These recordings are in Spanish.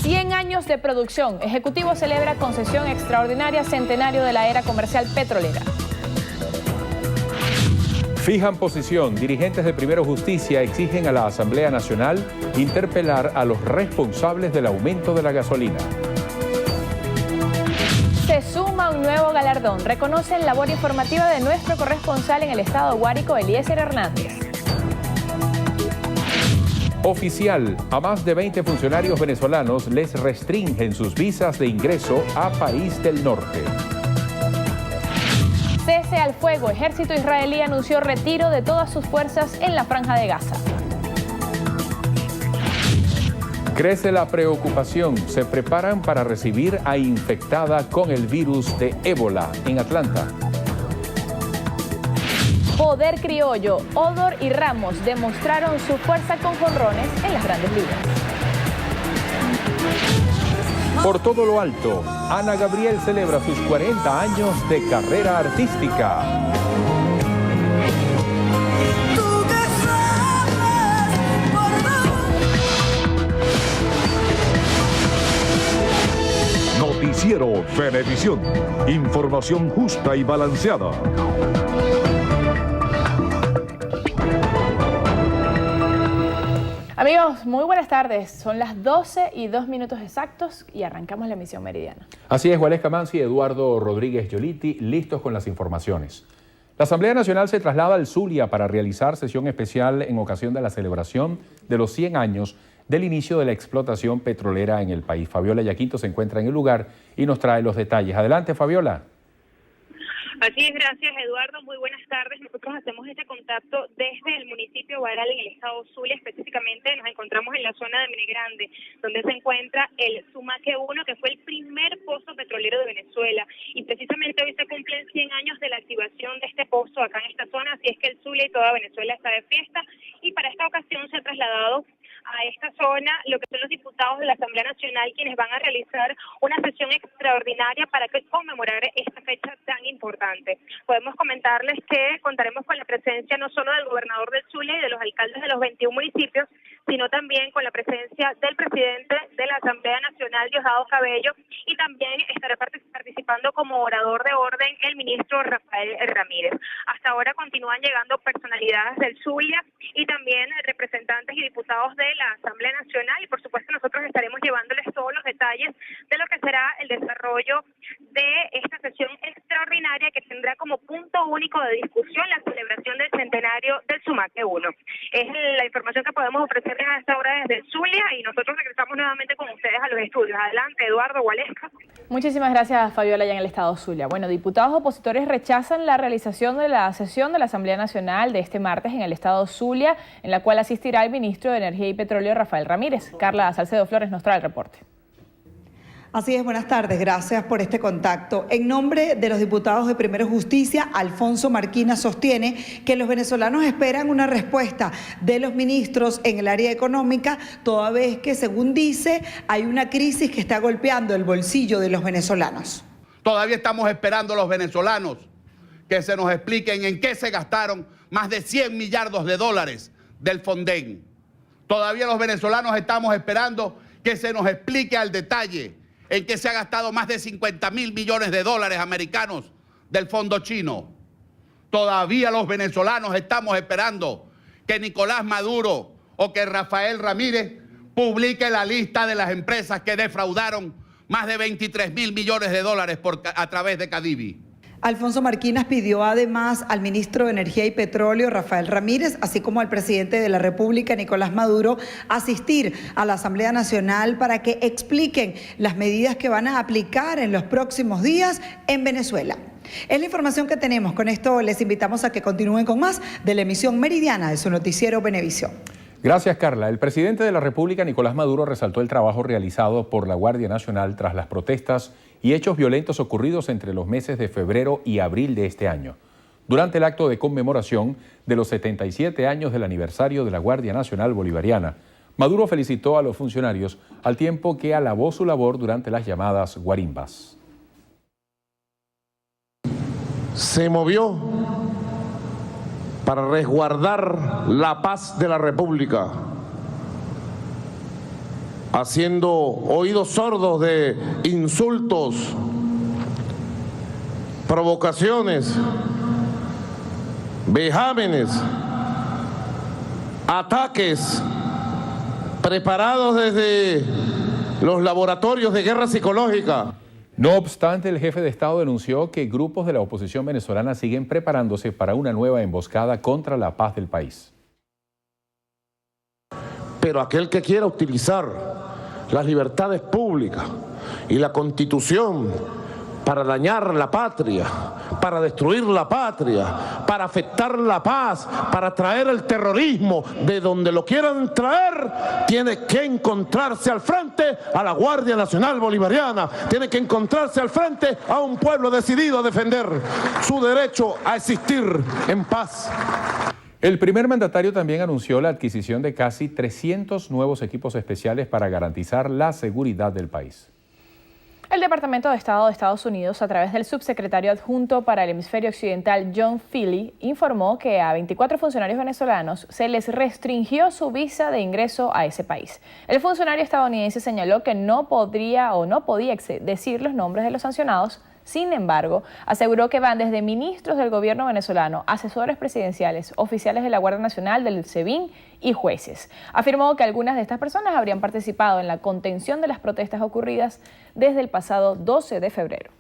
100 años de producción. Ejecutivo celebra concesión extraordinaria centenario de la era comercial petrolera. Fijan posición. Dirigentes de Primero Justicia exigen a la Asamblea Nacional interpelar a los responsables del aumento de la gasolina. Se suma un nuevo galardón. Reconocen labor informativa de nuestro corresponsal en el estado Guárico, Eliezer Hernández. Oficial, a más de 20 funcionarios venezolanos les restringen sus visas de ingreso a país del norte. Cese al fuego. Ejército israelí anunció retiro de todas sus fuerzas en la Franja de Gaza. Crece la preocupación. Se preparan para recibir a infectada con el virus de ébola en Atlanta. Poder criollo. Odor y Ramos demostraron su fuerza con jonrones en las Grandes Ligas. Por todo lo alto, Ana Gabriel celebra sus 40 años de carrera artística. Noticiero Venevisión. Información justa y balanceada. Amigos, muy buenas tardes. Son las 12:02 exactos y arrancamos la emisión meridiana. Así es, Waleska Mansi y Eduardo Rodríguez Yoliti, listos con las informaciones. La Asamblea Nacional se traslada al Zulia para realizar sesión especial en ocasión de la celebración de los 100 años del inicio de la explotación petrolera en el país. Fabiola Yaquinto se encuentra en el lugar y nos trae los detalles. Adelante, Fabiola. Así es, gracias Eduardo, muy buenas tardes. Nosotros hacemos este contacto desde el municipio Baral en el estado Zulia, específicamente nos encontramos en la zona de Menegrande, donde se encuentra el Sumaque 1, que fue el primer pozo petrolero de Venezuela, y precisamente hoy se cumplen 100 años de la activación de este pozo acá en esta zona, así es que el Zulia y toda Venezuela está de fiesta, y para esta ocasión se ha trasladado a esta zona lo que son los diputados de la Asamblea Nacional, quienes van a realizar una sesión extraordinaria para conmemorar esta fecha tan importante. Podemos comentarles que contaremos con la presencia no solo del gobernador del Zulia y de los alcaldes de los 21 municipios, sino también con la presencia del presidente de la Asamblea Nacional, Diosdado Cabello, y también estará participando como orador de orden el ministro Rafael Ramírez. Hasta ahora continúan llegando personalidades del Zulia y también representantes y diputados de la Asamblea Nacional, y por supuesto nosotros estaremos llevándoles todos los detalles de lo que será el desarrollo de esta sesión extraordinaria que tendrá como punto único de discusión la celebración del centenario del Sumaque 1. Es la información que podemos ofrecerles a esta hora desde el Zulia, y nosotros regresamos nuevamente con ustedes a los estudios. Adelante, Eduardo, Waleska. Muchísimas gracias, Fabiola, ya en el estado Zulia. Bueno, diputados opositores rechazan la realización de la sesión de la Asamblea Nacional de este martes en el estado Zulia, en la cual asistirá el ministro de Energía y Petróleo, Rafael Ramírez. Carla Salcedo Flores nos trae el reporte. Así es, buenas tardes, gracias por este contacto. En nombre de los diputados de Primero Justicia, Alfonso Marquina sostiene que los venezolanos esperan una respuesta de los ministros en el área económica, toda vez que, según dice, hay una crisis que está golpeando el bolsillo de los venezolanos. Todavía estamos esperando los venezolanos que se nos expliquen en qué se gastaron más de 100 millardos de dólares del Fonden. Todavía los venezolanos estamos esperando que se nos explique al detalle en qué se ha gastado más de 50.000 millones de dólares americanos del fondo chino. Todavía los venezolanos estamos esperando que Nicolás Maduro o que Rafael Ramírez publique la lista de las empresas que defraudaron más de 23.000 millones de dólares a través de Cadivi. Alfonso Marquinas pidió además al ministro de Energía y Petróleo, Rafael Ramírez, así como al presidente de la República, Nicolás Maduro, asistir a la Asamblea Nacional para que expliquen las medidas que van a aplicar en los próximos días en Venezuela. Es la información que tenemos. Con esto les invitamos a que continúen con más de la emisión meridiana de su noticiero Venevisión. Gracias, Carla. El presidente de la República, Nicolás Maduro, resaltó el trabajo realizado por la Guardia Nacional tras las protestas y hechos violentos ocurridos entre los meses de febrero y abril de este año. Durante el acto de conmemoración de los 77 años del aniversario de la Guardia Nacional Bolivariana, Maduro felicitó a los funcionarios al tiempo que alabó su labor durante las llamadas guarimbas. Se movió para resguardar la paz de la República. haciendo oídos sordos de insultos, provocaciones, vejámenes, ataques preparados desde los laboratorios de guerra psicológica. No obstante, el jefe de Estado denunció que grupos de la oposición venezolana siguen preparándose para una nueva emboscada contra la paz del país. Pero aquel que quiera utilizar las libertades públicas y la Constitución para dañar la patria, para destruir la patria, para afectar la paz, para traer el terrorismo de donde lo quieran traer, tiene que encontrarse al frente a la Guardia Nacional Bolivariana, tiene que encontrarse al frente a un pueblo decidido a defender su derecho a existir en paz. El primer mandatario también anunció la adquisición de casi 300 nuevos equipos especiales para garantizar la seguridad del país. El Departamento de Estado de Estados Unidos, a través del subsecretario adjunto para el hemisferio occidental, John Feely, informó que a 24 funcionarios venezolanos se les restringió su visa de ingreso a ese país. El funcionario estadounidense señaló que no podía decir los nombres de los sancionados. Sin embargo, aseguró que van desde ministros del gobierno venezolano, asesores presidenciales, oficiales de la Guardia Nacional, del SEBIN y jueces. Afirmó que algunas de estas personas habrían participado en la contención de las protestas ocurridas desde el pasado 12 de febrero.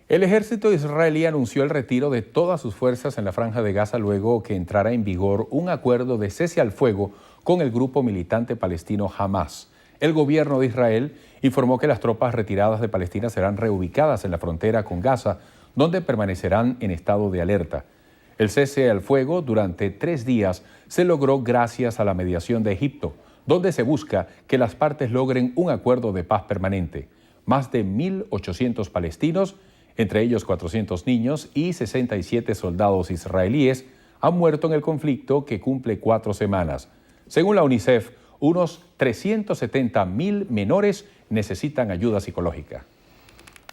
El ejército israelí anunció el retiro de todas sus fuerzas en la Franja de Gaza luego que entrara en vigor un acuerdo de cese al fuego con el grupo militante palestino Hamas. El gobierno de Israel informó que las tropas retiradas de Palestina serán reubicadas en la frontera con Gaza, donde permanecerán en estado de alerta. El cese al fuego durante 3 días se logró gracias a la mediación de Egipto, donde se busca que las partes logren un acuerdo de paz permanente. Más de 1.800 palestinos, entre ellos 400 niños y 67 soldados israelíes, han muerto en el conflicto que cumple 4 semanas. Según la UNICEF, unos 370.000 menores necesitan ayuda psicológica.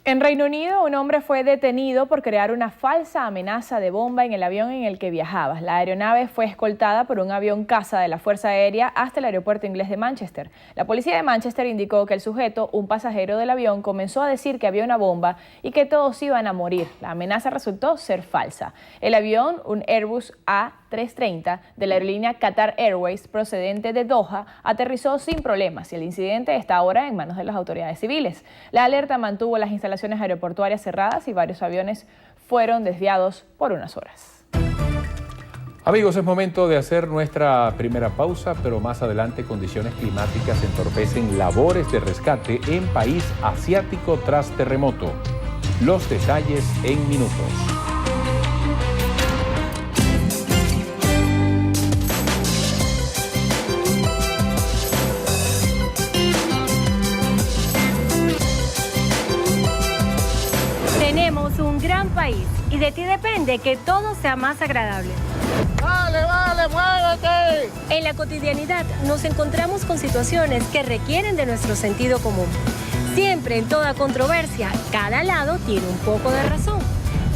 En Reino Unido, un hombre fue detenido por crear una falsa amenaza de bomba en el avión en el que viajaba. La aeronave fue escoltada por un avión caza de la Fuerza Aérea hasta el aeropuerto inglés de Manchester. La policía de Manchester indicó que el sujeto, un pasajero del avión, comenzó a decir que había una bomba y que todos iban a morir. La amenaza resultó ser falsa. El avión, un Airbus A330 de la aerolínea Qatar Airways procedente de Doha, aterrizó sin problemas y el incidente está ahora en manos de las autoridades civiles. La alerta mantuvo las instalaciones aeroportuarias cerradas y varios aviones fueron desviados por unas horas. Amigos, es momento de hacer nuestra primera pausa, pero más adelante condiciones climáticas entorpecen labores de rescate en país asiático tras terremoto. Los detalles en minutos. Tenemos un gran país y de ti depende que todo sea más agradable. ¡Vale, vale, muévete! En la cotidianidad nos encontramos con situaciones que requieren de nuestro sentido común. Siempre en toda controversia, cada lado tiene un poco de razón.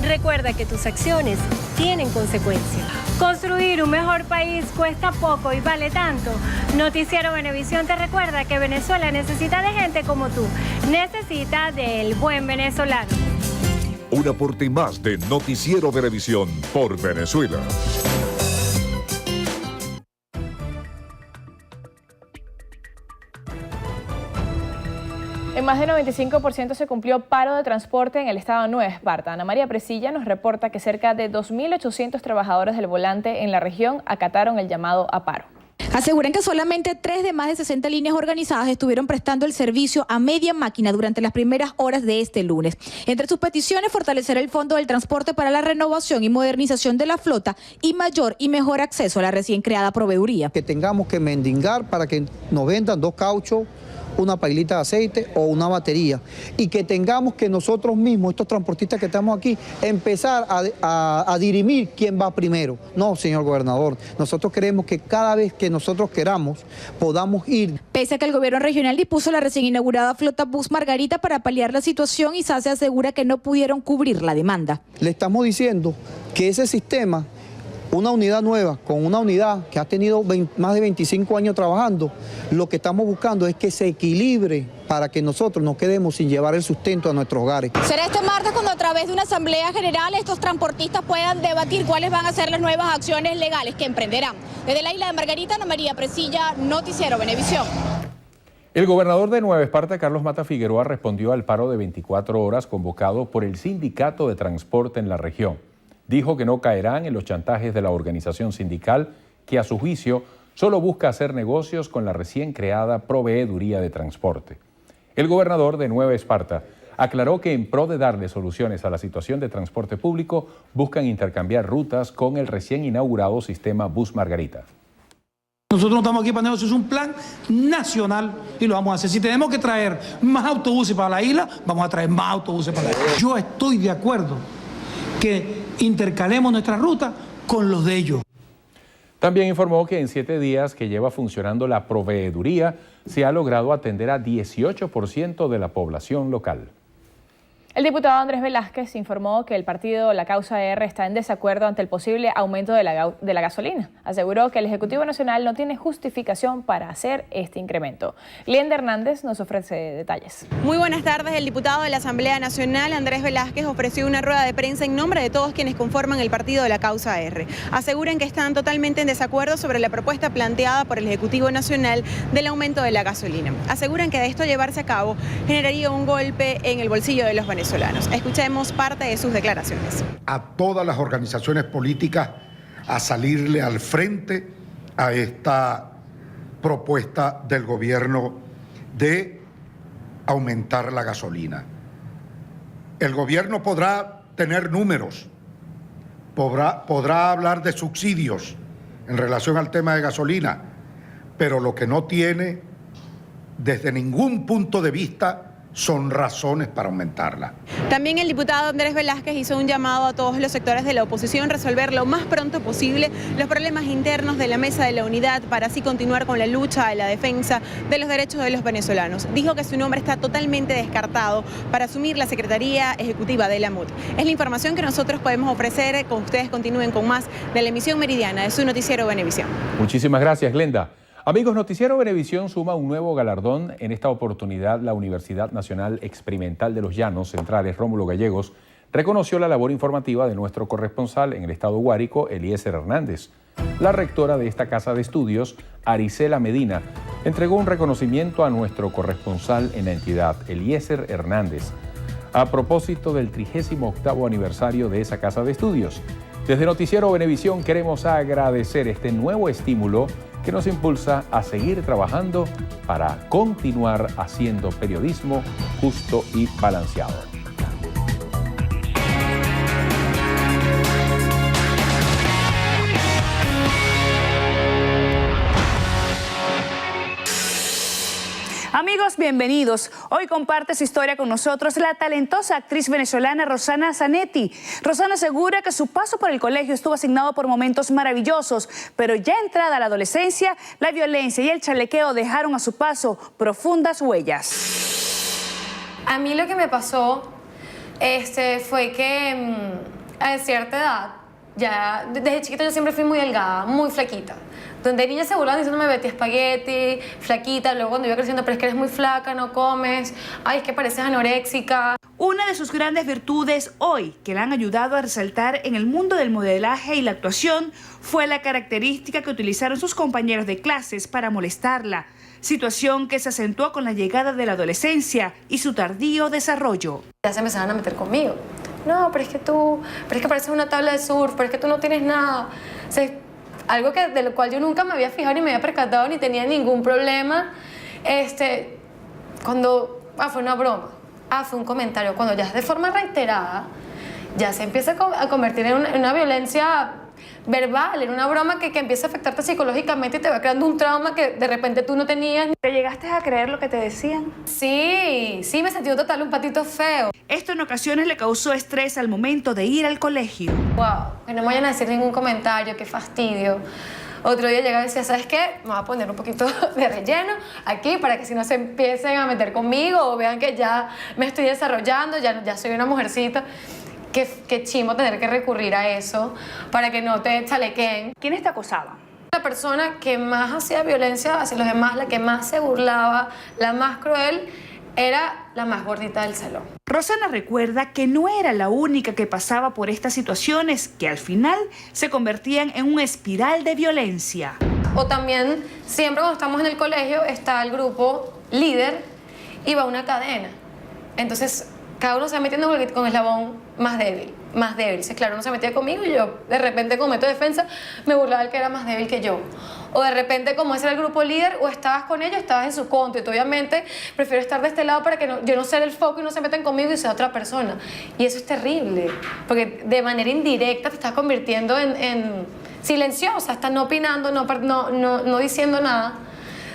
Recuerda que tus acciones tienen consecuencias. Construir un mejor país cuesta poco y vale tanto. Noticiero Venevisión te recuerda que Venezuela necesita de gente como tú. Necesita del buen venezolano. Un aporte más de Noticiero Venevisión por Venezuela. En más del 95% se cumplió paro de transporte en el estado de Nueva Esparta. Ana María Presilla nos reporta que cerca de 2.800 trabajadores del volante en la región acataron el llamado a paro. Aseguran que solamente 3 de más de 60 líneas organizadas estuvieron prestando el servicio a media máquina durante las primeras horas de este lunes. Entre sus peticiones, fortalecer el Fondo del Transporte para la renovación y modernización de la flota y mayor y mejor acceso a la recién creada proveeduría. Que tengamos que mendigar para que nos vendan 2 cauchos, una pailita de aceite o una batería, y que tengamos que nosotros mismos, estos transportistas que estamos aquí, empezar a dirimir quién va primero. No, señor gobernador, nosotros queremos que cada vez que nosotros queramos podamos ir. Pese a que el gobierno regional dispuso la recién inaugurada flota Bus Margarita para paliar la situación, ISACE asegura que no pudieron cubrir la demanda. Le estamos diciendo que ese sistema una unidad nueva, con una unidad que ha tenido más de 25 años trabajando, lo que estamos buscando es que se equilibre para que nosotros no quedemos sin llevar el sustento a nuestros hogares. Será este martes cuando a través de una asamblea general estos transportistas puedan debatir cuáles van a ser las nuevas acciones legales que emprenderán. Desde la isla de Margarita, Ana María Presilla, Noticiero Venevisión. El gobernador de Nueva Esparta, Carlos Mata Figueroa, respondió al paro de 24 horas convocado por el Sindicato de Transporte en la región. Dijo que no caerán en los chantajes de la organización sindical, que a su juicio solo busca hacer negocios con la recién creada Proveeduría de Transporte. El gobernador de Nueva Esparta aclaró que en pro de darle soluciones a la situación de transporte público, buscan intercambiar rutas con el recién inaugurado sistema Bus Margarita. Nosotros no estamos aquí para negocios, es un plan nacional y lo vamos a hacer. Si tenemos que traer más autobuses para la isla, vamos a traer más autobuses para la isla. Yo estoy de acuerdo que intercalemos nuestra ruta con los de ellos. También informó que en 7 días que lleva funcionando la proveeduría, se ha logrado atender a 18% de la población local. El diputado Andrés Velázquez informó que el partido La Causa R está en desacuerdo ante el posible aumento de la gasolina. Aseguró que el Ejecutivo Nacional no tiene justificación para hacer este incremento. Glenda Hernández nos ofrece detalles. Muy buenas tardes. El diputado de la Asamblea Nacional, Andrés Velázquez, ofreció una rueda de prensa en nombre de todos quienes conforman el partido La Causa R. Aseguran que están totalmente en desacuerdo sobre la propuesta planteada por el Ejecutivo Nacional del aumento de la gasolina. Aseguran que de esto llevarse a cabo generaría un golpe en el bolsillo de los venezolanos. Escuchemos parte de sus declaraciones. A todas las organizaciones políticas a salirle al frente a esta propuesta del gobierno de aumentar la gasolina. El gobierno podrá tener números, podrá hablar de subsidios en relación al tema de gasolina, pero lo que no tiene desde ningún punto de vista son razones para aumentarla. También el diputado Andrés Velázquez hizo un llamado a todos los sectores de la oposición a resolver lo más pronto posible los problemas internos de la Mesa de la Unidad para así continuar con la lucha de la defensa de los derechos de los venezolanos. Dijo que su nombre está totalmente descartado para asumir la Secretaría Ejecutiva de la MUD. Es la información que nosotros podemos ofrecer. Con ustedes continúen con más de la emisión meridiana de su noticiero Venevisión. Muchísimas gracias, Glenda. Amigos, Noticiero Venevisión suma un nuevo galardón. En esta oportunidad, la Universidad Nacional Experimental de los Llanos Centrales, Rómulo Gallegos, reconoció la labor informativa de nuestro corresponsal en el estado Guárico, Eliezer Hernández. La rectora de esta casa de estudios, Aricela Medina, entregó un reconocimiento a nuestro corresponsal en la entidad, Eliezer Hernández, a propósito del 38º aniversario de esa casa de estudios. Desde Noticiero Venevisión queremos agradecer este nuevo estímulo que nos impulsa a seguir trabajando para continuar haciendo periodismo justo y balanceado. Amigos, bienvenidos. Hoy comparte su historia con nosotros la talentosa actriz venezolana Rosana Zanetti. Rosana asegura que su paso por el colegio estuvo asignado por momentos maravillosos, pero ya entrada a la adolescencia, la violencia y el chalequeo dejaron a su paso profundas huellas. A mí lo que me pasó fue que a cierta edad, ya desde chiquita yo siempre fui muy delgada, muy flaquita. Donde niñas se burlaban diciéndome Betty espagueti, flaquita, luego cuando iba creciendo, pero es que eres muy flaca, no comes, ay, es que pareces anoréxica. Una de sus grandes virtudes hoy, que la han ayudado a resaltar en el mundo del modelaje y la actuación, fue la característica que utilizaron sus compañeros de clases para molestarla, situación que se acentuó con la llegada de la adolescencia y su tardío desarrollo. Ya se empezaron a meter conmigo. No, pero es que pareces una tabla de surf, pero es que tú no tienes nada. O sea, algo de lo cual yo nunca me había fijado ni me había percatado ni tenía ningún problema. Fue una broma, fue un comentario. Cuando ya es de forma reiterada, ya se empieza a convertir en una violencia verbal, en una broma que empieza a afectarte psicológicamente y te va creando un trauma que de repente tú no tenías. ¿Te llegaste a creer lo que te decían? Sí, me sentí total un patito feo. Esto en ocasiones le causó estrés al momento de ir al colegio. Wow, que no me vayan a decir ningún comentario, qué fastidio. Otro día llegaba y decía, ¿sabes qué? Me voy a poner un poquito de relleno aquí para que si no se empiecen a meter conmigo o vean que ya me estoy desarrollando, ya soy una mujercita. qué chimo tener que recurrir a eso para que no te chalequeen. ¿Quiénes te acosaban? La persona que más hacía violencia hacia los demás, la que más se burlaba, la más cruel, era la más gordita del salón. Rosana recuerda que no era la única que pasaba por estas situaciones que al final se convertían en una espiral de violencia. O también, siempre cuando estamos en el colegio, está el grupo líder y va una cadena. Entonces, cada uno se va metiendo con el eslabón más débil. Entonces, claro, uno se metía conmigo y yo, de repente, como método de defensa, me burlaba del que era más débil que yo. O de repente, como ese era el grupo líder, o estabas con ellos, estabas en su contra. Y tú, obviamente, prefiero estar de este lado para que yo no sea el foco y no se metan conmigo y sea otra persona. Y eso es terrible, porque de manera indirecta te estás convirtiendo en silenciosa, estás no opinando, no diciendo nada.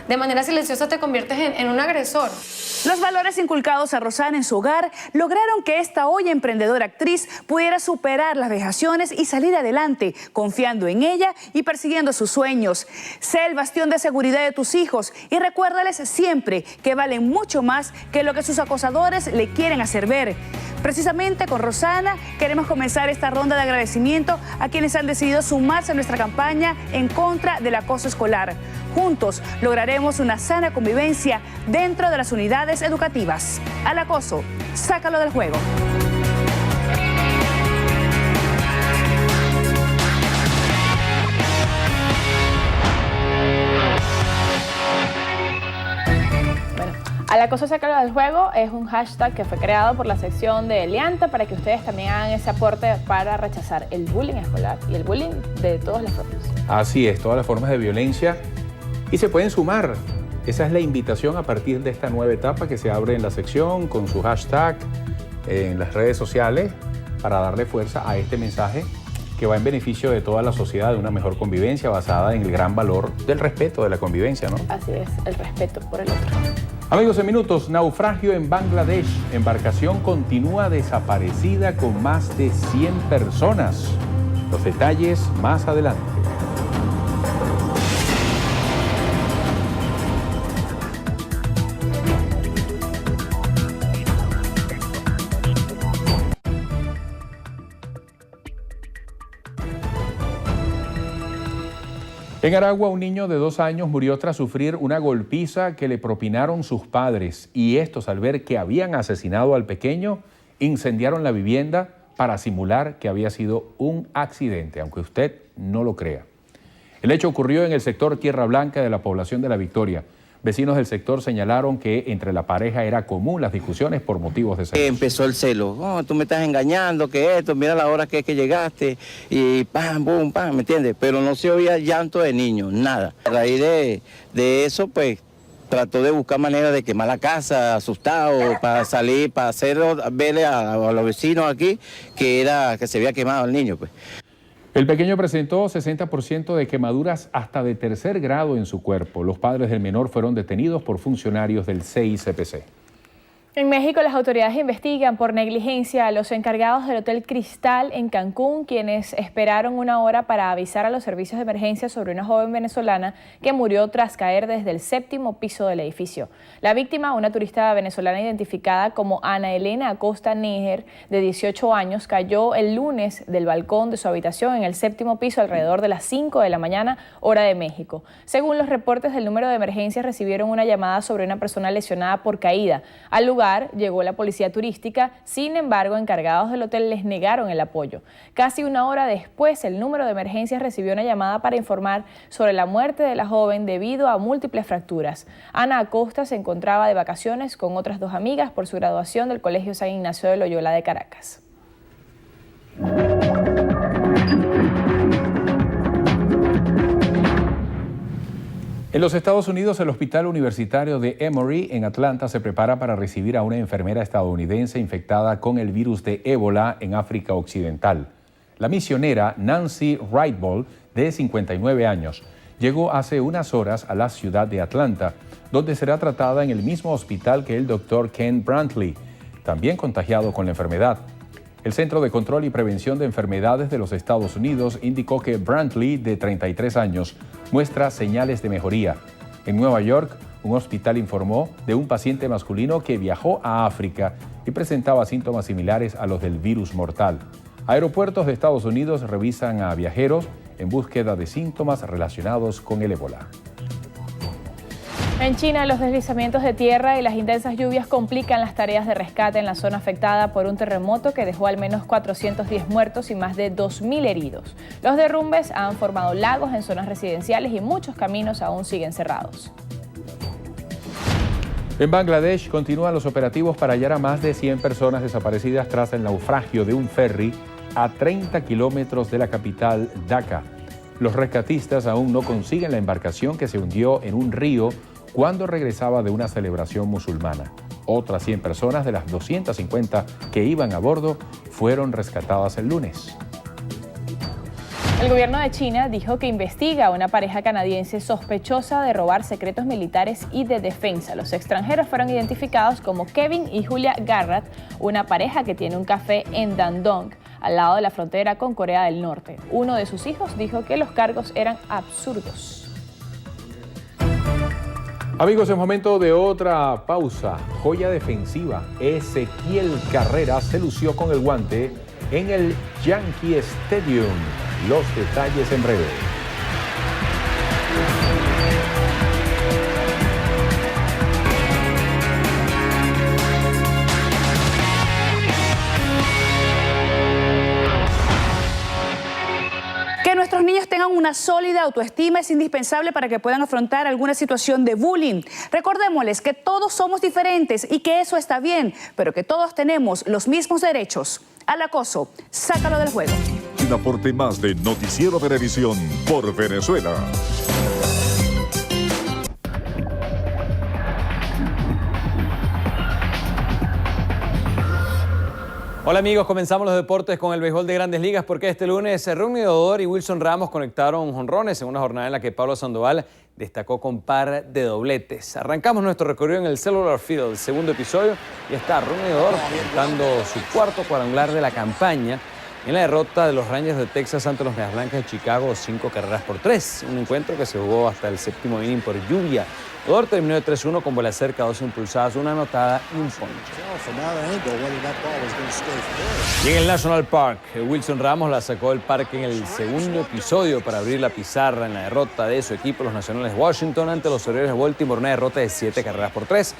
De manera silenciosa te conviertes en un agresor. Los valores inculcados a Rosana en su hogar lograron que esta hoy emprendedora actriz pudiera superar las vejaciones y salir adelante, confiando en ella y persiguiendo sus sueños. Sé el bastión de seguridad de tus hijos y recuérdales siempre que valen mucho más que lo que sus acosadores le quieren hacer ver. Precisamente con Rosana queremos comenzar esta ronda de agradecimiento a quienes han decidido sumarse a nuestra campaña en contra del acoso escolar. Juntos lograremos una sana convivencia dentro de las unidades educativas. Al acoso, sácalo del juego. Al acoso sácalo del juego es un hashtag que fue creado por la sección de Elianta para que ustedes también hagan ese aporte para rechazar el bullying escolar y el bullying de todas las formas. Así es, todas las formas de violencia. Y se pueden sumar. Esa es la invitación a partir de esta nueva etapa que se abre en la sección con su hashtag en las redes sociales para darle fuerza a este mensaje que va en beneficio de toda la sociedad, de una mejor convivencia basada en el gran valor del respeto de la convivencia, ¿no? Así es, el respeto por el otro. Amigos, en minutos, naufragio en Bangladesh. Embarcación continúa desaparecida con más de 100 personas. Los detalles más adelante. En Aragua, un niño de 2 años murió tras sufrir una golpiza que le propinaron sus padres y estos, al ver que habían asesinado al pequeño, incendiaron la vivienda para simular que había sido un accidente, aunque usted no lo crea. El hecho ocurrió en el sector Tierra Blanca de la población de La Victoria. Vecinos del sector señalaron que entre la pareja era común las discusiones por motivos de celos. Empezó el celo. Oh, tú me estás engañando, que esto, mira la hora que llegaste, y pam, boom, pam, ¿me entiendes? Pero no se oía llanto de niños, nada. A raíz de eso, pues, trató de buscar manera de quemar la casa, asustado, para salir, para verle a los vecinos aquí que se había quemado el niño, pues. El pequeño presentó 60% de quemaduras hasta de 3er grado en su cuerpo. Los padres del menor fueron detenidos por funcionarios del CICPC. En México, las autoridades investigan por negligencia a los encargados del Hotel Cristal en Cancún, quienes esperaron 1 hora para avisar a los servicios de emergencia sobre una joven venezolana que murió tras caer desde el 7º piso del edificio. La víctima, una turista venezolana identificada como Ana Elena Acosta Níger, de 18 años, cayó el lunes del balcón de su habitación en el 7º piso alrededor de las 5 de la mañana, hora de México. Según los reportes del número de emergencias, recibieron una llamada sobre una persona lesionada por caída. Al lugar llegó la policía turística, sin embargo, encargados del hotel les negaron el apoyo. Casi 1 hora después, el número de emergencias recibió una llamada para informar sobre la muerte de la joven debido a múltiples fracturas. Ana Acosta se encontraba de vacaciones con otras 2 amigas por su graduación del Colegio San Ignacio de Loyola de Caracas. En los Estados Unidos, el Hospital Universitario de Emory en Atlanta se prepara para recibir a una enfermera estadounidense infectada con el virus de ébola en África Occidental. La misionera Nancy Wrightball, de 59 años, llegó hace unas horas a la ciudad de Atlanta, donde será tratada en el mismo hospital que el doctor Ken Brantley, también contagiado con la enfermedad. El Centro de Control y Prevención de Enfermedades de los Estados Unidos indicó que Brantley, de 33 años, muestra señales de mejoría. En Nueva York, Un hospital informó de un paciente masculino que viajó a África y presentaba síntomas similares a los del virus mortal. Aeropuertos de Estados Unidos revisan a viajeros en búsqueda de síntomas relacionados con el ébola. En China, los deslizamientos de tierra y las intensas lluvias complican las tareas de rescate en la zona afectada por un terremoto que dejó al menos 410 muertos y más de 2.000 heridos. Los derrumbes han formado lagos en zonas residenciales y muchos caminos aún siguen cerrados. En Bangladesh continúan los operativos para hallar a más de 100 personas desaparecidas tras el naufragio de un ferry a 30 kilómetros de la capital, Dhaka. Los rescatistas aún no consiguen la embarcación que se hundió en un río cuando regresaba de una celebración musulmana. Otras 100 personas de las 250 que iban a bordo fueron rescatadas el lunes. El gobierno de China dijo que investiga a una pareja canadiense sospechosa de robar secretos militares y de defensa. Los extranjeros fueron identificados como Kevin y Julia Garrett, una pareja que tiene un café en Dandong, al lado de la frontera con Corea del Norte. Uno de sus hijos dijo que los cargos eran absurdos. Amigos, es momento de otra pausa. Joya defensiva, Ezequiel Carrera se lució con el guante en el Yankee Stadium. Los detalles en breve. Que nuestros niños tengan una sólida autoestima es indispensable para que puedan afrontar alguna situación de bullying. Recordémosles que todos somos diferentes y que eso está bien, pero que todos tenemos los mismos derechos. Al acoso, sácalo del juego. Un aporte más de Noticiero Venevisión por Venezuela. Hola amigos, comenzamos los deportes con el béisbol de Grandes Ligas porque este lunes Ronnie Odor y Wilson Ramos conectaron jonrones en una jornada en la que Pablo Sandoval destacó con par de dobletes. Arrancamos nuestro recorrido en el Cellular Field, el segundo episodio, y está Ronnie Odor presentando su cuarto cuadrangular de la campaña en la derrota de los Rangers de Texas ante los Medias Blancas de Chicago, 5-3, un encuentro que se jugó hasta el séptimo inning por lluvia. Odor terminó de 3-1 con bola cerca, 2 impulsadas, una anotada y un ponche. Y en el National Park, Wilson Ramos la sacó del parque en el segundo episodio para abrir la pizarra en la derrota de su equipo, los Nacionales de Washington, ante los Orioles de Baltimore, una derrota de 7-3.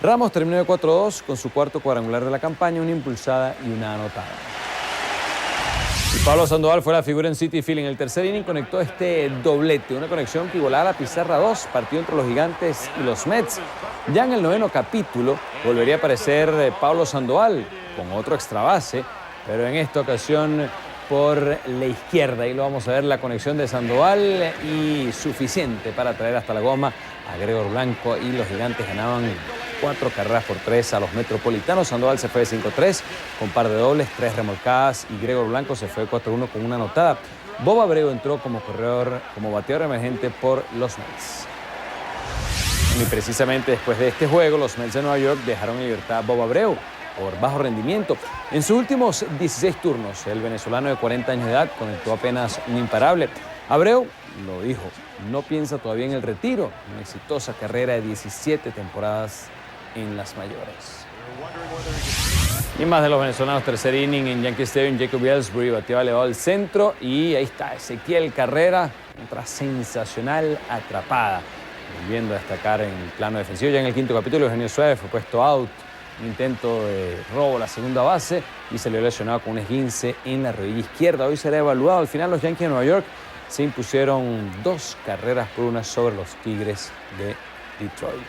Ramos terminó de 4-2 con su cuarto cuadrangular de la campaña, una impulsada y una anotada. Y Pablo Sandoval fue la figura en Citi Field. En el tercer inning conectó este doblete, una conexión que igualaba la pizarra 2, partido entre los Gigantes y los Mets. Ya en el noveno capítulo volvería a aparecer Pablo Sandoval con otro extra base, pero en esta ocasión por la izquierda. Ahí lo vamos a ver, la conexión de Sandoval, y suficiente para traer hasta la goma a Gregor Blanco, y los Gigantes ganaban 4-3 a los Metropolitanos. Sandoval se fue de 5-3 con par de dobles, 3 remolcadas, y Gregor Blanco se fue de 4-1 con una anotada. Bob Abreu entró como corredor, como bateador emergente por los Mets. Y precisamente después de este juego, los Mets de Nueva York dejaron en libertad a Bob Abreu por bajo rendimiento. En sus últimos 16 turnos, el venezolano de 40 años de edad conectó apenas un imparable. Abreu lo dijo, no piensa todavía en el retiro. Una exitosa carrera de 17 temporadas en las mayores. Y más de los venezolanos, tercer inning en Yankee Stadium, Jacob Ellsbury bateó elevado al centro, y ahí está Ezequiel Carrera, otra sensacional atrapada, volviendo a destacar en el plano defensivo. Ya en el quinto capítulo, Eugenio Suárez fue puesto out, un intento de robo a la segunda base, y se le lesionado con un esguince en la rodilla izquierda. Hoy será evaluado. Al final, los Yankees de Nueva York se impusieron 2-1 sobre los Tigres de Detroit.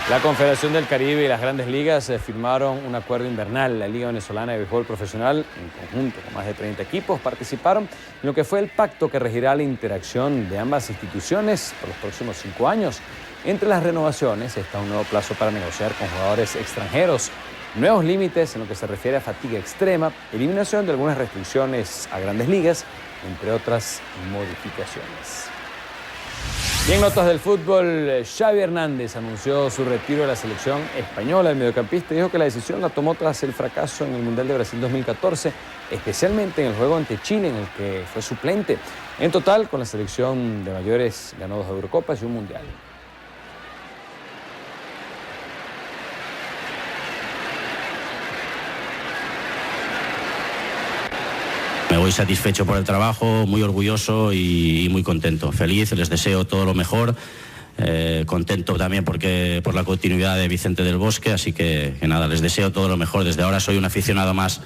La Confederación del Caribe y las Grandes Ligas firmaron un acuerdo invernal. La Liga Venezolana de Béisbol Profesional, en conjunto con más de 30 equipos, participaron en lo que fue el pacto que regirá la interacción de ambas instituciones por los próximos 5 años. Entre las renovaciones está un nuevo plazo para negociar con jugadores extranjeros, nuevos límites en lo que se refiere a fatiga extrema, eliminación de algunas restricciones a Grandes Ligas, entre otras modificaciones. Y en notas del fútbol, Xavi Hernández anunció su retiro de la selección española. El mediocampista dijo que la decisión la tomó tras el fracaso en el Mundial de Brasil 2014, especialmente en el juego ante Chile, en el que fue suplente. En total, con la selección de mayores ganó 2 Eurocopas y un Mundial. Me voy satisfecho por el trabajo, muy orgulloso y muy contento. Feliz, les deseo todo lo mejor. Contento también por la continuidad de Vicente del Bosque, así que nada, les deseo todo lo mejor. Desde ahora soy un aficionado más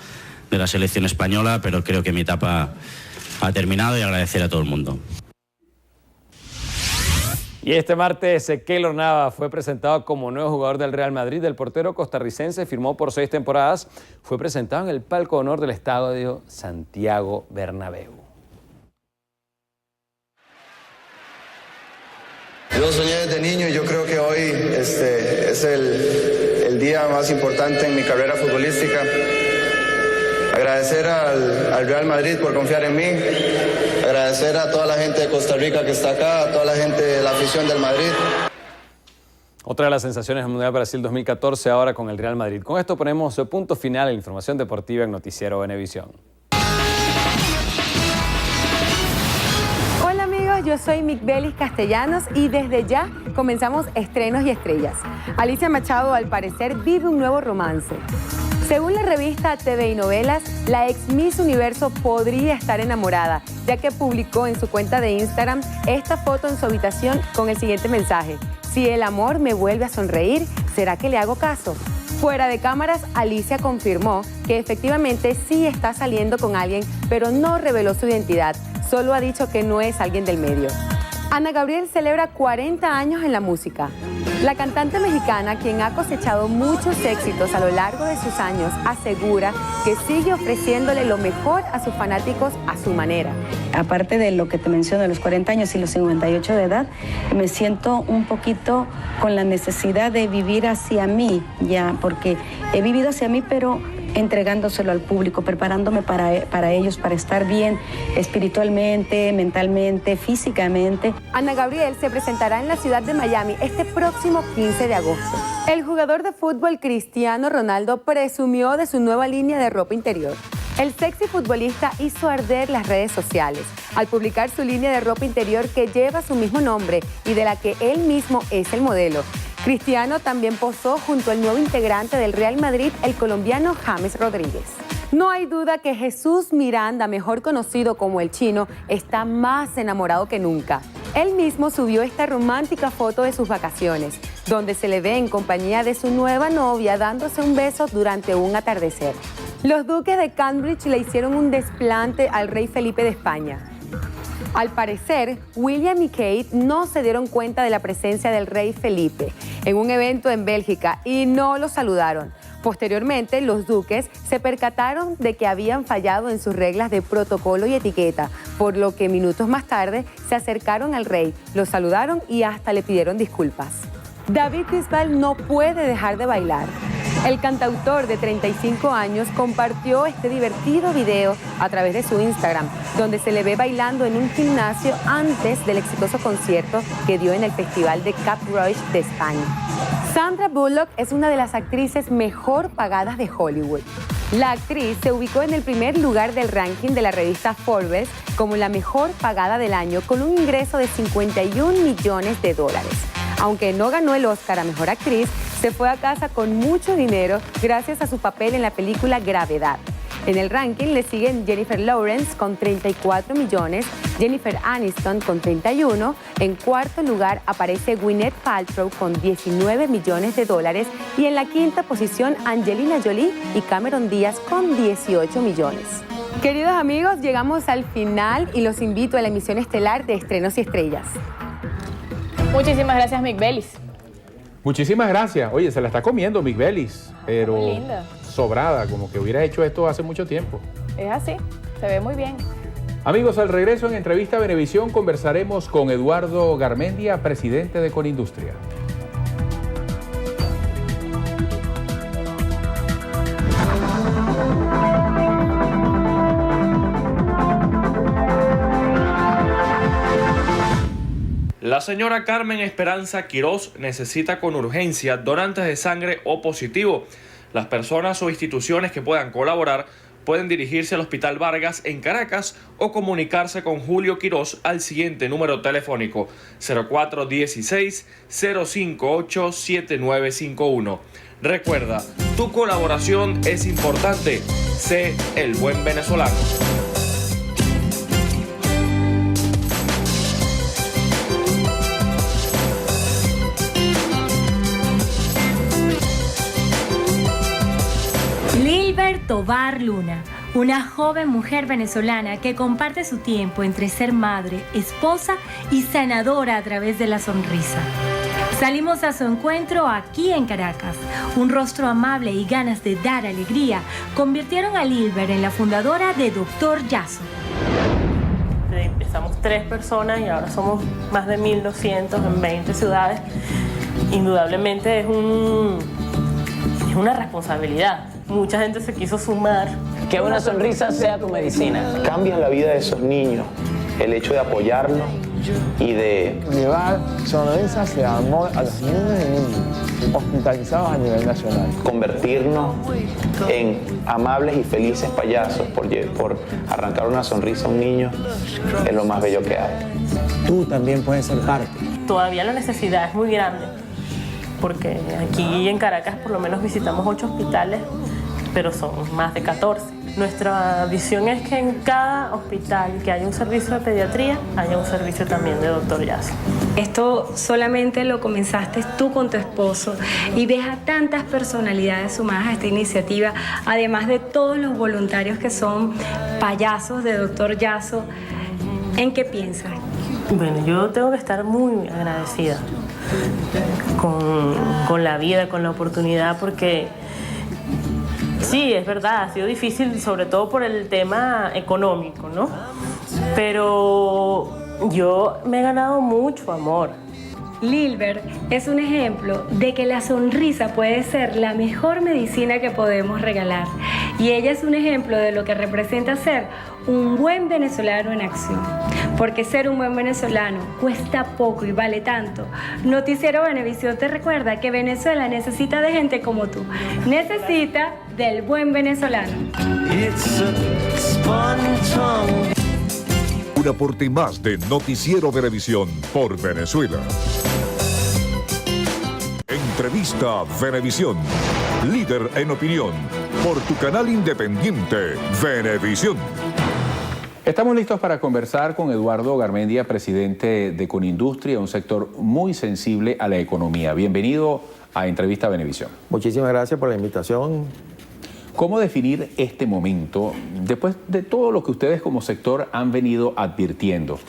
de la selección española, pero creo que mi etapa ha terminado y agradecer a todo el mundo. Y este martes, Keylor Navas fue presentado como nuevo jugador del Real Madrid. El portero costarricense firmó por 6 temporadas. Fue presentado en el palco de honor del estadio Santiago Bernabéu. Yo soñé desde niño y yo creo que hoy es el día más importante en mi carrera futbolística. Agradecer al Real Madrid por confiar en mí, agradecer a toda la gente de Costa Rica que está acá, a toda la gente de la afición del Madrid. Otra de las sensaciones del Mundial Brasil 2014 ahora con el Real Madrid. Con esto ponemos punto final en la información deportiva en Noticiero Venevisión. Hola amigos, yo soy Migbelis Castellanos y desde ya comenzamos Estrenos y Estrellas. Alicia Machado al parecer vive un nuevo romance. Según la revista TV y Novelas, la ex Miss Universo podría estar enamorada, ya que publicó en su cuenta de Instagram esta foto en su habitación con el siguiente mensaje: si el amor me vuelve a sonreír, ¿será que le hago caso? Fuera de cámaras, Alicia confirmó que efectivamente sí está saliendo con alguien, pero no reveló su identidad, solo ha dicho que no es alguien del medio. Ana Gabriel celebra 40 años en la música. La cantante mexicana, quien ha cosechado muchos éxitos a lo largo de sus años, asegura que sigue ofreciéndole lo mejor a sus fanáticos a su manera. Aparte de lo que te menciono, los 40 años y los 58 de edad, me siento un poquito con la necesidad de vivir hacia mí, ya, porque he vivido hacia mí, pero entregándoselo al público, preparándome para ellos, para estar bien espiritualmente, mentalmente, físicamente. Ana Gabriel se presentará en la ciudad de Miami este próximo 15 de agosto. El jugador de fútbol Cristiano Ronaldo presumió de su nueva línea de ropa interior. El sexy futbolista hizo arder las redes sociales al publicar su línea de ropa interior que lleva su mismo nombre y de la que él mismo es el modelo. Cristiano también posó junto al nuevo integrante del Real Madrid, el colombiano James Rodríguez. No hay duda que Jesús Miranda, mejor conocido como el Chino, está más enamorado que nunca. Él mismo subió esta romántica foto de sus vacaciones, donde se le ve en compañía de su nueva novia dándose un beso durante un atardecer. Los duques de Cambridge le hicieron un desplante al rey Felipe de España. Al parecer, William y Kate no se dieron cuenta de la presencia del rey Felipe en un evento en Bélgica y no lo saludaron. Posteriormente, los duques se percataron de que habían fallado en sus reglas de protocolo y etiqueta, por lo que minutos más tarde se acercaron al rey, lo saludaron y hasta le pidieron disculpas. David Bisbal no puede dejar de bailar. El cantautor de 35 años compartió este divertido video a través de su Instagram, donde se le ve bailando en un gimnasio antes del exitoso concierto que dio en el Festival de Cap Rouge de España. Sandra Bullock es una de las actrices mejor pagadas de Hollywood. La actriz se ubicó en el primer lugar del ranking de la revista Forbes como la mejor pagada del año, con un ingreso de $51 millones. Aunque no ganó el Oscar a Mejor Actriz, se fue a casa con mucho dinero gracias a su papel en la película Gravedad. En el ranking le siguen Jennifer Lawrence con 34 millones, Jennifer Aniston con 31, en cuarto lugar aparece Gwyneth Paltrow con $19 millones y en la quinta posición Angelina Jolie y Cameron Díaz con 18 millones. Queridos amigos, llegamos al final y los invito a la emisión estelar de Estrenos y Estrellas. Muchísimas gracias, Migbelis. Muchísimas gracias. Oye, se la está comiendo Migbelis, pero muy linda, sobrada, como que hubiera hecho esto hace mucho tiempo. Es así, se ve muy bien. Amigos, al regreso en Entrevista Venevisión conversaremos con Eduardo Garmendia, presidente de Colindustria. La señora Carmen Esperanza Quirós necesita con urgencia donantes de sangre O positivo. Las personas o instituciones que puedan colaborar pueden dirigirse al Hospital Vargas en Caracas o comunicarse con Julio Quirós al siguiente número telefónico 0416-058-7951. Recuerda, tu colaboración es importante. Sé el buen venezolano. Tovar Luna, una joven mujer venezolana que comparte su tiempo entre ser madre, esposa y sanadora a través de la sonrisa. Salimos a su encuentro aquí en Caracas. Un rostro amable y ganas de dar alegría convirtieron a Lilber en la fundadora de Dr. Yasso. Empezamos 3 personas y ahora somos más de 1.200 en 20 ciudades. Indudablemente es una responsabilidad. Mucha gente se quiso sumar. Que una sonrisa sea tu medicina. Cambia la vida de esos niños, el hecho de apoyarlos y de llevar sonrisas de amor a los niños y niñas hospitalizados a nivel nacional. Convertirnos en amables y felices payasos por arrancar una sonrisa a un niño es lo más bello que hay. Tú también puedes ser parte. Todavía la necesidad es muy grande, porque aquí en Caracas por lo menos visitamos 8 hospitales, pero son más de 14. Nuestra visión es que en cada hospital que haya un servicio de pediatría, haya un servicio también de Dr. Yasso. Esto solamente lo comenzaste tú con tu esposo y ves a tantas personalidades sumadas a esta iniciativa, además de todos los voluntarios que son payasos de Dr. Yasso. ¿En qué piensas? Bueno, yo tengo que estar muy agradecida con la vida, con la oportunidad, porque sí, es verdad, ha sido difícil, sobre todo por el tema económico, ¿no? Pero yo me he ganado mucho amor. Lilber es un ejemplo de que la sonrisa puede ser la mejor medicina que podemos regalar. Y ella es un ejemplo de lo que representa ser un buen venezolano en acción. Porque ser un buen venezolano cuesta poco y vale tanto. Noticiero Venevisión te recuerda que Venezuela necesita de gente como tú. Necesita del buen venezolano. Un aporte más de Noticiero Venevisión por Venezuela. Entrevista Venevisión, líder en opinión, por tu canal independiente Venevisión. Estamos listos para conversar con Eduardo Garmendia, presidente de Conindustria, un sector muy sensible a la economía. Bienvenido a Entrevista Venevisión. Muchísimas gracias por la invitación. ¿Cómo definir este momento después de todo lo que ustedes como sector han venido advirtiendo?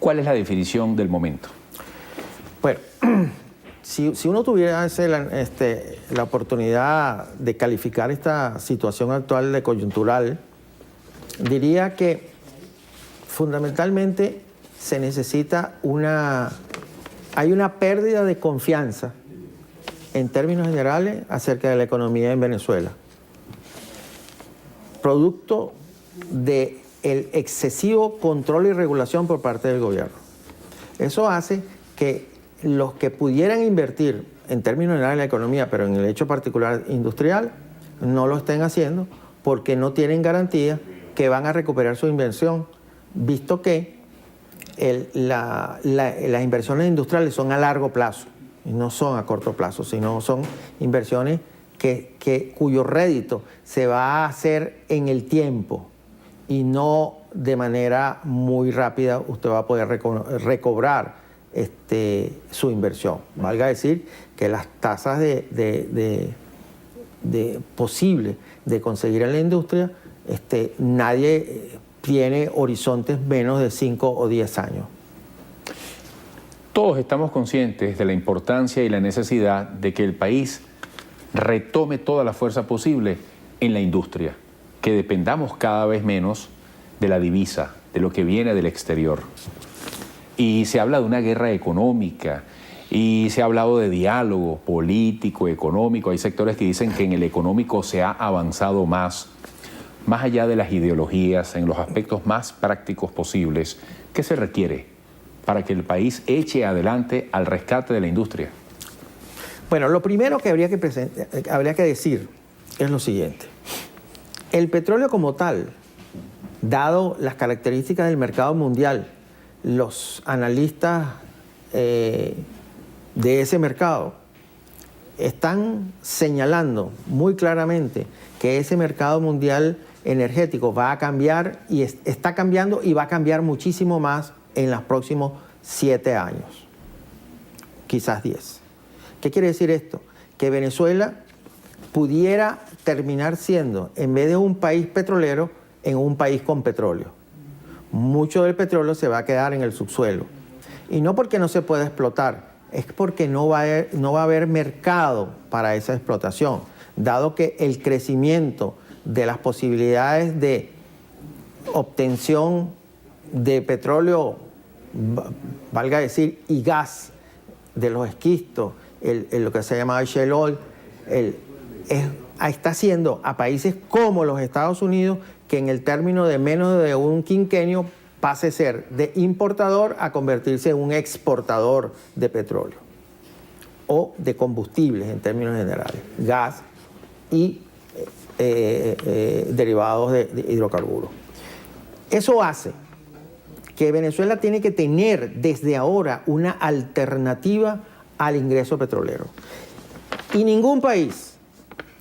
¿Cuál es la definición del momento? Bueno, si uno tuviera la oportunidad de calificar esta situación actual de coyuntural, diría que fundamentalmente se necesita hay una pérdida de confianza en términos generales acerca de la economía en Venezuela, producto del excesivo control y regulación por parte del gobierno. Eso hace que los que pudieran invertir en términos generales en la economía, pero en el hecho particular industrial, no lo estén haciendo porque no tienen garantía que van a recuperar su inversión, visto que las inversiones industriales son a largo plazo y no son a corto plazo, sino son inversiones cuyo rédito se va a hacer en el tiempo y no de manera muy rápida usted va a poder recobrar su inversión. Valga decir que las tasas posibles de conseguir en la industria, nadie tiene horizontes menos de 5 o 10 años. Todos estamos conscientes de la importancia y la necesidad de que el país retome toda la fuerza posible en la industria, que dependamos cada vez menos de la divisa, de lo que viene del exterior. Y se habla de una guerra económica, y se ha hablado de diálogo político, económico. Hay sectores que dicen que en el económico se ha avanzado más allá de las ideologías, en los aspectos más prácticos posibles. ¿Qué se requiere para que el país eche adelante al rescate de la industria? Bueno, lo primero que habría que decir es lo siguiente. El petróleo como tal, dado las características del mercado mundial, los analistas de ese mercado están señalando muy claramente que ese mercado mundial energético va a cambiar y está cambiando y va a cambiar muchísimo más en los próximos 7 años, quizás 10. ¿Qué quiere decir esto? Que Venezuela pudiera terminar siendo, en vez de un país petrolero, en un país con petróleo. Mucho del petróleo se va a quedar en el subsuelo. Y no porque no se pueda explotar, es porque no va a haber mercado para esa explotación, dado que el crecimiento de las posibilidades de obtención de petróleo, valga decir, y gas, de los esquistos, lo que se llama shale oil, está haciendo a países como los Estados Unidos que en el término de menos de un quinquenio pase a ser de importador a convertirse en un exportador de petróleo o de combustibles en términos generales, gas y derivados de hidrocarburos. Eso hace que Venezuela tiene que tener desde ahora una alternativa al ingreso petrolero. Y ningún país,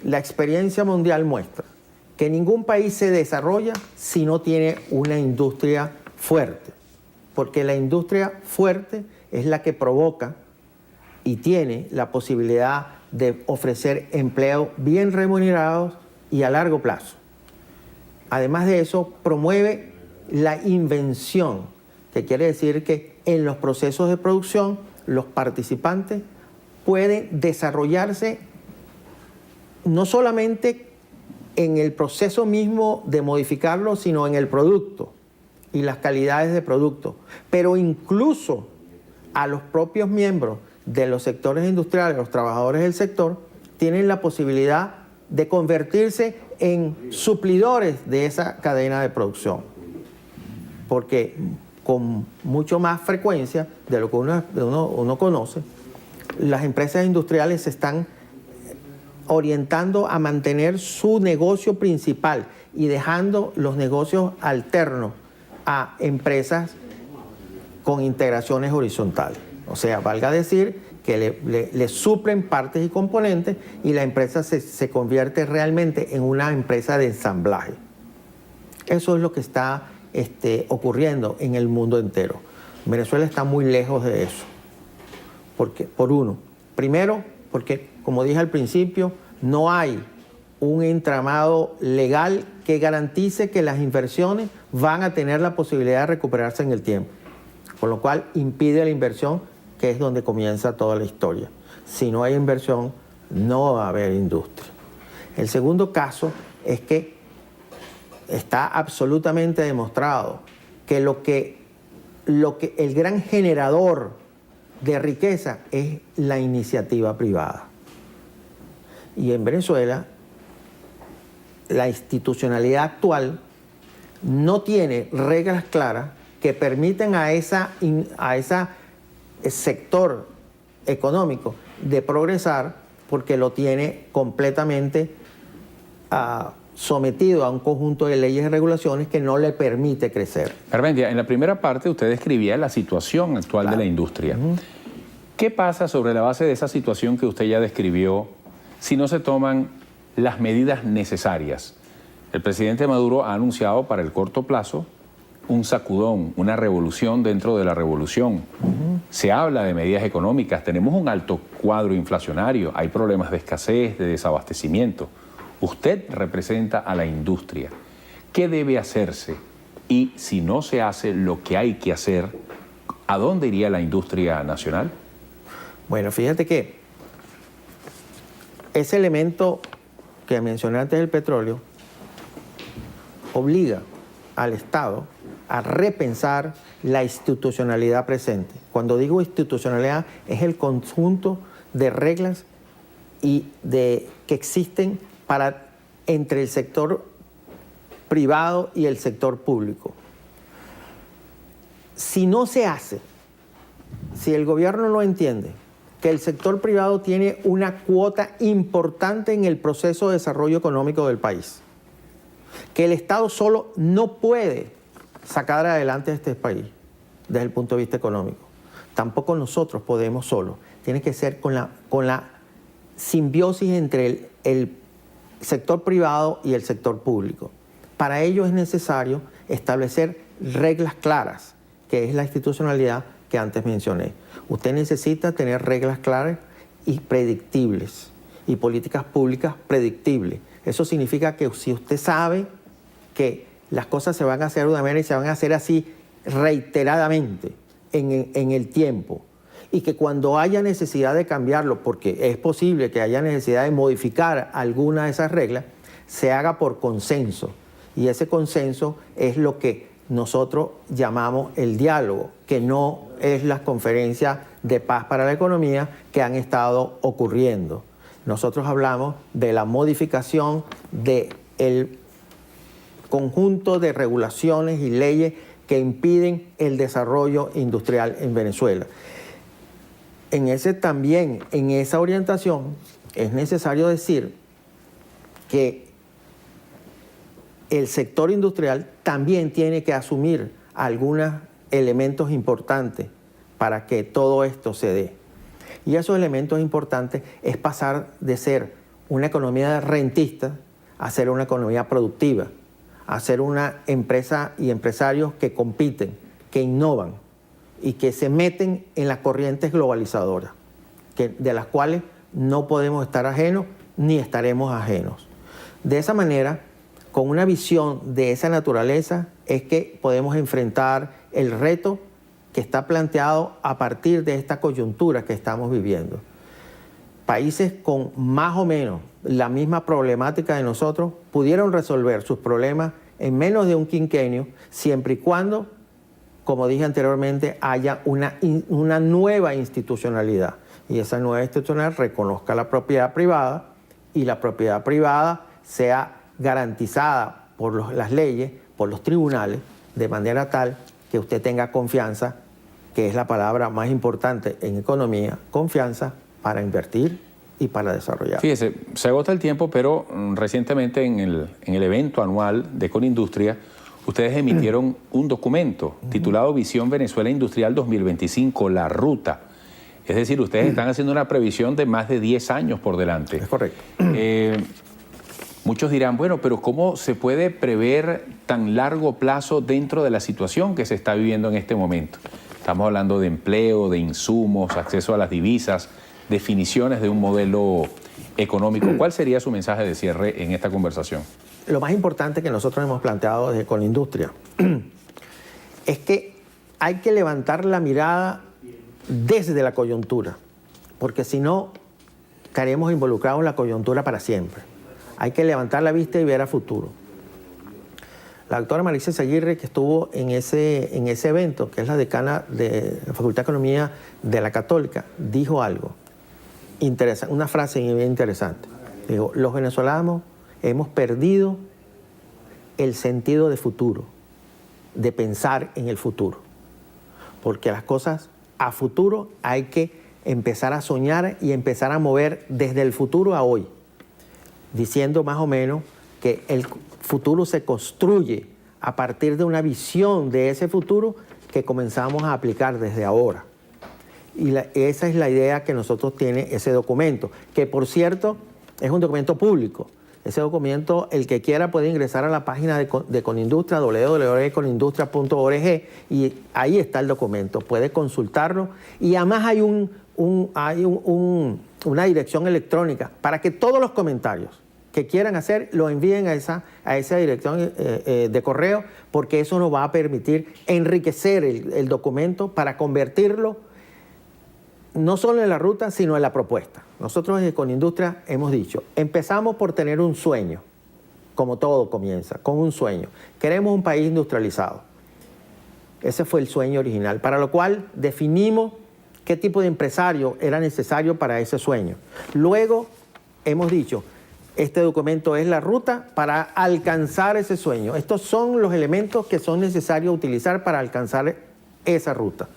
la experiencia mundial muestra, que ningún país se desarrolla si no tiene una industria fuerte, porque la industria fuerte es la que provoca y tiene la posibilidad de ofrecer empleos bien remunerados y a largo plazo. Además de eso, promueve la invención, que quiere decir que en los procesos de producción los participantes pueden desarrollarse no solamente en el proceso mismo de modificarlo, sino en el producto y las calidades de producto, pero incluso a los propios miembros de los sectores industriales, los trabajadores del sector, tienen la posibilidad de convertirse en suplidores de esa cadena de producción, porque con mucho más frecuencia de lo que uno conoce, las empresas industriales se están orientando a mantener su negocio principal y dejando los negocios alternos a empresas con integraciones horizontales. O sea, valga decir que le suplen partes y componentes y la empresa se convierte realmente en una empresa de ensamblaje. Eso es lo que está ocurriendo en el mundo entero. Venezuela está muy lejos de eso. Primero, porque, como dije al principio, no hay un entramado legal que garantice que las inversiones van a tener la posibilidad de recuperarse en el tiempo, con lo cual impide la inversión, que es donde comienza toda la historia. Si no hay inversión, no va a haber industria. El segundo caso es que está absolutamente demostrado que lo que el gran generador de riqueza es la iniciativa privada. Y en Venezuela, la institucionalidad actual no tiene reglas claras que permitan a ese sector económico de progresar, porque lo tiene completamente sometido a un conjunto de leyes y regulaciones que no le permite crecer. Garmendia, en la primera parte usted describía la situación actual de la industria. ¿Qué pasa sobre la base de esa situación que usted ya describió si no se toman las medidas necesarias? El presidente Maduro ha anunciado para el corto plazo un sacudón, una revolución dentro de la revolución. Se habla de medidas económicas, tenemos un alto cuadro inflacionario, hay problemas de escasez, de desabastecimiento. Usted representa a la industria. ¿Qué debe hacerse? Y si no se hace lo que hay que hacer, ¿a dónde iría la industria nacional? Bueno, fíjate que ese elemento que mencioné antes del petróleo obliga al Estado a repensar la institucionalidad presente. Cuando digo institucionalidad, es el conjunto de reglas que existen entre el sector privado y el sector público. Si no se hace, si el gobierno no entiende que el sector privado tiene una cuota importante en el proceso de desarrollo económico del país, que el Estado solo no puede sacar adelante este país desde el punto de vista económico. Tampoco nosotros podemos solos. Tiene que ser con la simbiosis entre el sector privado y el sector público. Para ello es necesario establecer reglas claras, que es la institucionalidad que antes mencioné. Usted necesita tener reglas claras y predictibles. y políticas públicas predictibles. Eso significa que si usted sabe que las cosas se van a hacer de una manera y se van a hacer así reiteradamente en el tiempo, y que cuando haya necesidad de cambiarlo, porque es posible que haya necesidad de modificar alguna de esas reglas, se haga por consenso. Y ese consenso es lo que nosotros llamamos el diálogo, que no es las conferencias de paz para la economía que han estado ocurriendo. Nosotros hablamos de la modificación del conjunto de regulaciones y leyes que impiden el desarrollo industrial en Venezuela. En esa orientación es necesario decir que el sector industrial también tiene que asumir algunos elementos importantes para que todo esto se dé. Y esos elementos importantes es pasar de ser una economía rentista a ser una economía productiva, a ser una empresa y empresarios que compiten, que innovan y que se meten en las corrientes globalizadoras, de las cuales no podemos estar ajenos ni estaremos ajenos. De esa manera, con una visión de esa naturaleza, es que podemos enfrentar el reto que está planteado a partir de esta coyuntura que estamos viviendo. Países con más o menos la misma problemática de nosotros pudieron resolver sus problemas en menos de un quinquenio, siempre y cuando, como dije anteriormente, haya una nueva institucionalidad. Y esa nueva institucionalidad reconozca la propiedad privada y la propiedad privada sea garantizada por las leyes, por los tribunales, de manera tal que usted tenga confianza, que es la palabra más importante en economía, confianza para invertir y para desarrollar. Fíjese, se agota el tiempo, pero recientemente en el evento anual de Conindustria, ustedes emitieron un documento titulado Visión Venezuela Industrial 2025, La Ruta. Es decir, ustedes están haciendo una previsión de más de 10 años por delante. Es correcto. Muchos dirán, bueno, pero ¿cómo se puede prever tan largo plazo dentro de la situación que se está viviendo en este momento? Estamos hablando de empleo, de insumos, acceso a las divisas, definiciones de un modelo económico. ¿Cuál sería su mensaje de cierre en esta conversación? Lo más importante que nosotros hemos planteado desde Conindustria es que hay que levantar la mirada desde la coyuntura, porque si no, estaremos involucrados en la coyuntura para siempre. Hay que levantar la vista y ver a futuro. La doctora Marisa Aguirre, que estuvo en ese evento, que es la decana de la Facultad de Economía de la Católica, dijo algo interesante, una frase bien interesante. Dijo, los venezolanos hemos perdido el sentido de futuro, de pensar en el futuro. Porque las cosas a futuro hay que empezar a soñar y empezar a mover desde el futuro a hoy, diciendo más o menos que el futuro se construye a partir de una visión de ese futuro que comenzamos a aplicar desde ahora. Y esa es la idea que nosotros tiene ese documento, que por cierto es un documento público. Ese documento, el que quiera puede ingresar a la página de Conindustria, www.conindustria.org, y ahí está el documento, puede consultarlo. Y además hay una dirección electrónica para que todos los comentarios que quieran hacer lo envíen a esa dirección de correo, porque eso nos va a permitir enriquecer el documento para convertirlo no solo en la ruta, sino en la propuesta. Nosotros desde Conindustria hemos dicho, empezamos por tener un sueño, como todo comienza, con un sueño. Queremos un país industrializado. Ese fue el sueño original, para lo cual definimos qué tipo de empresario era necesario para ese sueño. Luego hemos dicho, este documento es la ruta para alcanzar ese sueño. Estos son los elementos que son necesarios utilizar para alcanzar esa ruta.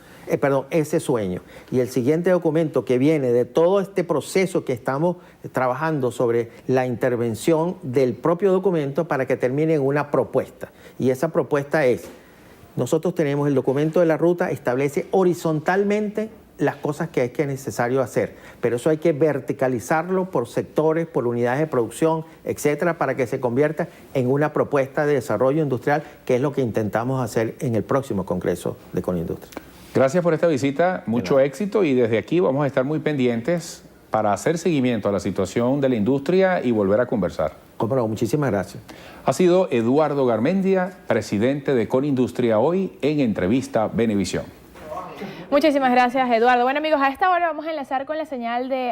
Ese sueño. Y el siguiente documento que viene de todo este proceso que estamos trabajando sobre la intervención del propio documento para que termine en una propuesta. Y esa propuesta es, nosotros tenemos el documento de la ruta, establece horizontalmente las cosas que es necesario hacer, pero eso hay que verticalizarlo por sectores, por unidades de producción, etcétera, para que se convierta en una propuesta de desarrollo industrial, que es lo que intentamos hacer en el próximo Congreso de Conindustria. Gracias por esta visita, mucho éxito, y desde aquí vamos a estar muy pendientes para hacer seguimiento a la situación de la industria y volver a conversar. Cómo no, muchísimas gracias. Ha sido Eduardo Garmendia, presidente de Conindustria Hoy, en entrevista Venevisión. Muchísimas gracias, Eduardo. Bueno, amigos, a esta hora vamos a enlazar con la señal de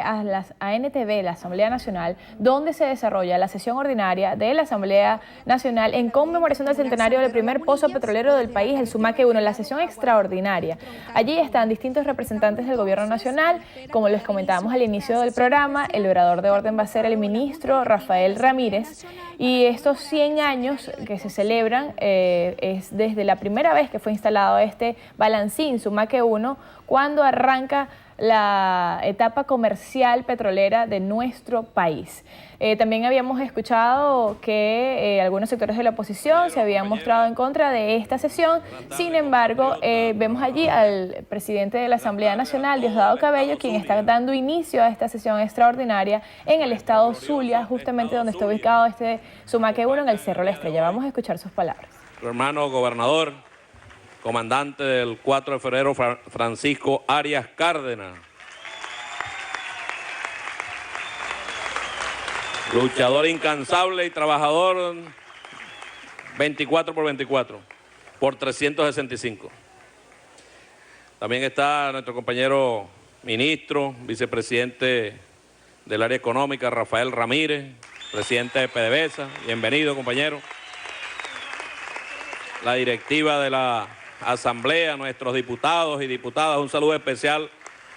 ANTV, la Asamblea Nacional, donde se desarrolla la sesión ordinaria de la Asamblea Nacional en conmemoración del centenario del primer pozo petrolero del país, el Sumaque 1, la sesión extraordinaria. Allí están distintos representantes del Gobierno Nacional. Como les comentábamos al inicio del programa, el orador de orden va a ser el ministro Rafael Ramírez. Y estos 100 años que se celebran es desde la primera vez que fue instalado este balancín Sumaque 1, cuando arranca la etapa comercial petrolera de nuestro país. También habíamos escuchado que algunos sectores de la oposición se habían mostrado en contra de esta sesión. Sin embargo, vemos allí al presidente de la Asamblea Nacional, Diosdado Cabello, quien está dando inicio a esta sesión extraordinaria en el estado Zulia, justamente donde está ubicado este Sumaque 1 en el Cerro La Estrella. Vamos a escuchar sus palabras. Su hermano gobernador, comandante del 4 de febrero, Francisco Arias Cárdenas. Luchador incansable y trabajador 24 por 24, por 365. También está nuestro compañero ministro, vicepresidente del área económica, Rafael Ramírez, presidente de PDVSA. Bienvenido, compañero. La directiva de la Asamblea, nuestros diputados y diputadas. Un saludo especial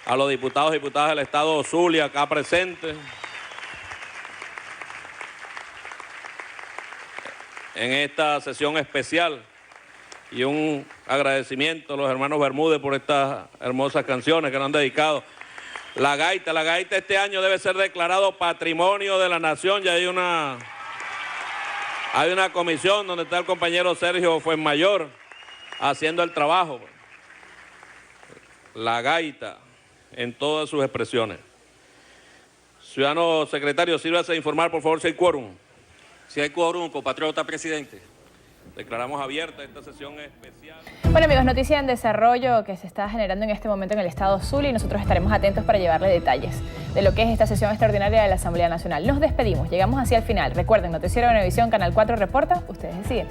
a los diputados y diputadas del estado Zulia acá presentes. En esta sesión especial, y un agradecimiento a los hermanos Bermúdez por estas hermosas canciones que nos han dedicado. La gaita este año debe ser declarado Patrimonio de la Nación. Ya hay una comisión donde está el compañero Sergio Fuenmayor haciendo el trabajo. La gaita en todas sus expresiones. Ciudadano secretario, sírvase a informar, por favor, si hay quórum. Si hay quórum, compatriota presidente. Declaramos abierta esta sesión especial. Bueno, amigos, noticia en desarrollo que se está generando en este momento en el estado Zulia, y nosotros estaremos atentos para llevarle detalles de lo que es esta sesión extraordinaria de la Asamblea Nacional. Nos despedimos, llegamos hacia el final. Recuerden, Noticiero Venevisión, Canal 4 reporta, ustedes deciden.